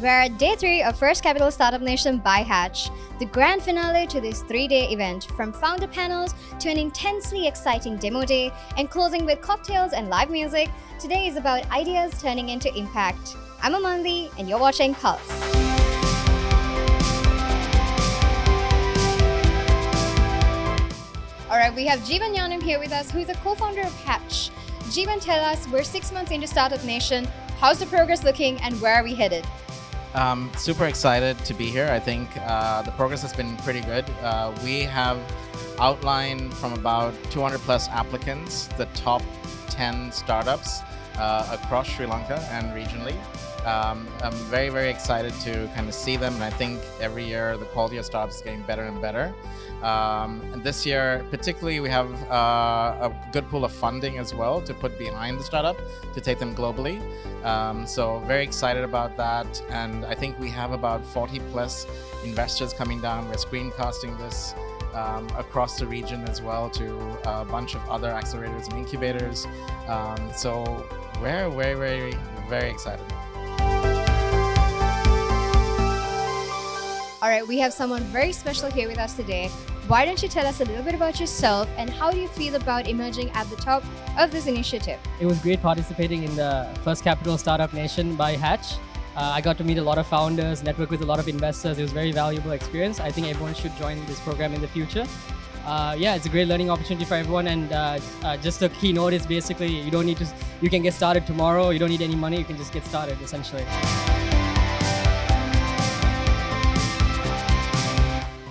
We're at day 3 of First Capital Startup Nation by Hatch, the grand finale to this 3-day event, from founder panels to an intensely exciting demo day and closing with cocktails and live music. Today is about ideas turning into impact. I'm Amandi and you're watching Pulse. Alright, we have Jeevan Yanam here with us, who's a co-founder of Hatch. Jeevan, tell us, we're 6 months into Startup Nation. How's the progress looking and where are we headed? Super excited to be here. I think the progress has been pretty good. We have outlined from about 200 plus applicants the top 10 startups across Sri Lanka and regionally. I'm very, very excited to kind of see them, and I think every year the quality of startups is getting better and better. And this year, particularly, we have a good pool of funding as well to put behind the startup to take them globally. So very excited about that, and I think we have about 40 plus investors coming down. We're screencasting this across the region as well to a bunch of other accelerators and incubators. So we're very, very, very excited. All right, we have someone very special here with us today. Why don't you tell us a little bit about yourself and how do you feel about emerging at the top of this initiative? It was great participating in the First Capital Startup Nation by Hatch. I got to meet a lot of founders, network with a lot of investors. It was a very valuable experience. I think everyone should join this program in the future. Yeah, it's a great learning opportunity for everyone, and just a keynote is basically you can get started tomorrow. You don't need any money. You can just get started essentially.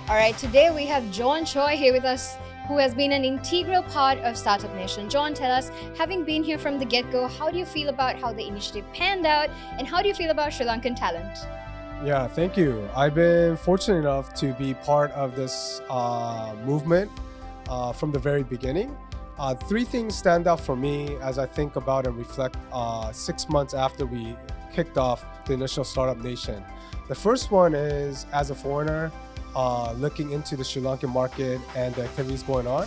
All right, today we have John Choi here with us, who has been an integral part of Startup Nation. John, tell us, having been here from the get-go, how do you feel about how the initiative panned out, and how do you feel about Sri Lankan talent? Yeah, thank you. I've been fortunate enough to be part of this movement from the very beginning. 3 things stand out for me as I think about and reflect 6 months after we kicked off the initial Startup Nation. The first one is, as a foreigner, looking into the Sri Lankan market and the activities going on.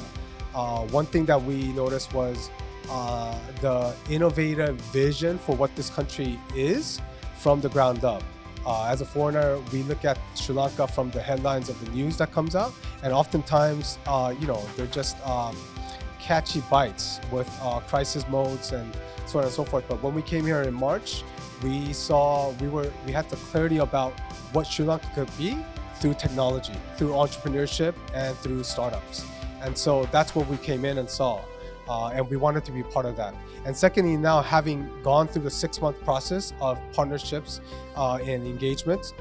One thing that we noticed was the innovative vision for what this country is from the ground up. As a foreigner, we look at Sri Lanka from the headlines of the news that comes out, and oftentimes, they're just catchy bites with crisis modes and so on and so forth. But when we came here in March, we had the clarity about what Sri Lanka could be through technology, through entrepreneurship, and through startups. And so that's what we came in and saw. And we wanted to be part of that. And secondly, now having gone through the 6-month process of partnerships and engagements,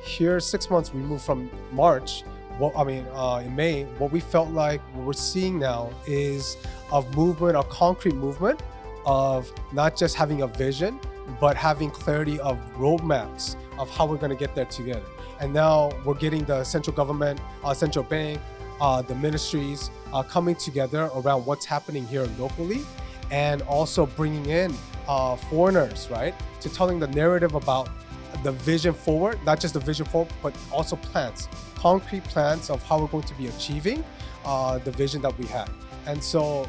here 6 months removed from March, in May, what we felt like, what we're seeing now is a movement, a concrete movement of not just having a vision, but having clarity of roadmaps of how we're gonna get there together. And now we're getting the central government, central bank, the ministries coming together around what's happening here locally, and also bringing in foreigners, right, to telling the narrative about the vision forward, not just the vision forward, but also plans, concrete plans of how we're going to be achieving the vision that we had. And so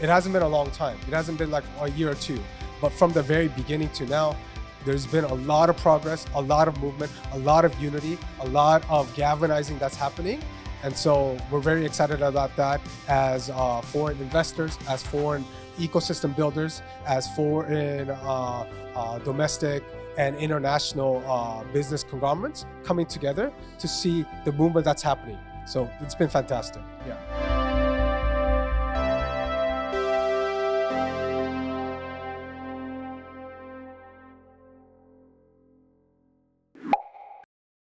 it hasn't been a long time. It hasn't been like a year or two, but from the very beginning to now, there's been a lot of progress, a lot of movement, a lot of unity, a lot of galvanizing that's happening. And so we're very excited about that as foreign investors, as foreign ecosystem builders, as foreign domestic and international business conglomerates coming together to see the movement that's happening. So it's been fantastic, yeah.